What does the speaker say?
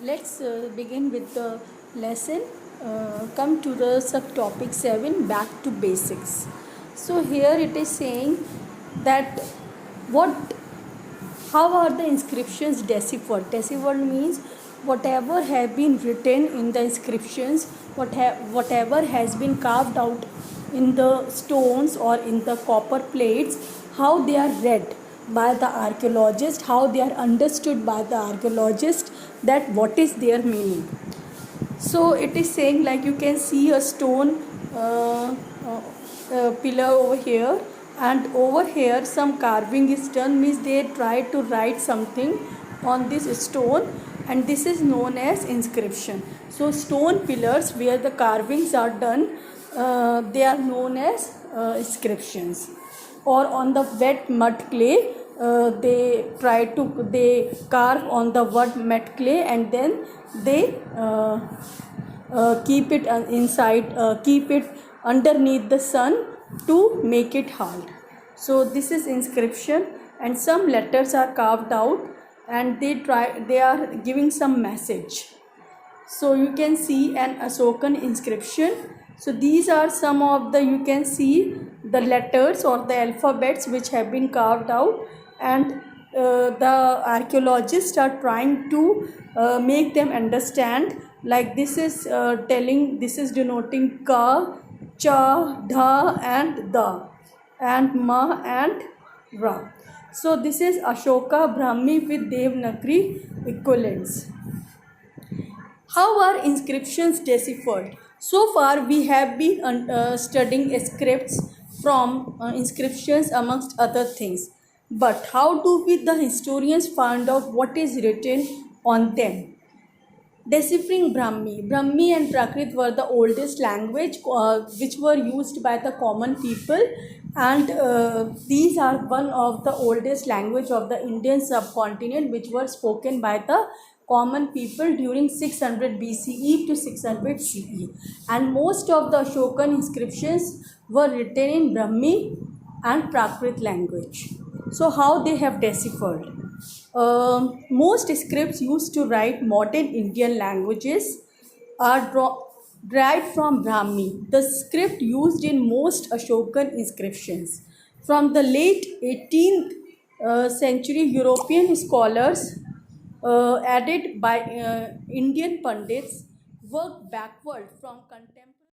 Let's begin with the lesson. Come to the subtopic 7, back to basics. So here it is saying that what how are the inscriptions deciphered? Deciphered means whatever have been written in the inscriptions, whatever has been carved out in the stones or in the copper plates, how they are read by the archaeologist, how they are understood by the archaeologist, that what is their meaning. So it is saying, like, you can see a stone pillar over here, and over here some carving is done, means they try to write something on this stone, and this is known as inscription. So stone pillars where the carvings are done, they are known as inscriptions. Or on the wet mud clay, they carve on the wet mud clay, and then they keep it keep it underneath the sun to make it hard. So this is inscription, and some letters are carved out, and they are giving some message. So you can see an Ashokan inscription. So these are some of the, you can see the letters or the alphabets which have been carved out, and the archaeologists are trying to make them understand, like this is this is denoting ka, cha, dha and da, and ma and ra. So this is Ashoka Brahmi with Devanagari equivalents. How are inscriptions deciphered? So far we have been studying scripts from inscriptions amongst other things. But how do we, the historians, find out what is written on them? Deciphering Brahmi. Brahmi and Prakrit were the oldest language which were used by the common people, and these are one of the oldest language of the Indian subcontinent which were spoken by the common people during 600 BCE to 600 CE, and most of the Ashokan inscriptions were written in Brahmi and Prakrit language. So how they have deciphered? Most scripts used to write modern Indian languages are derived from Brahmi, the script used in most Ashokan inscriptions. From the late 18th century, European scholars added by Indian Pandits worked backward from contemporary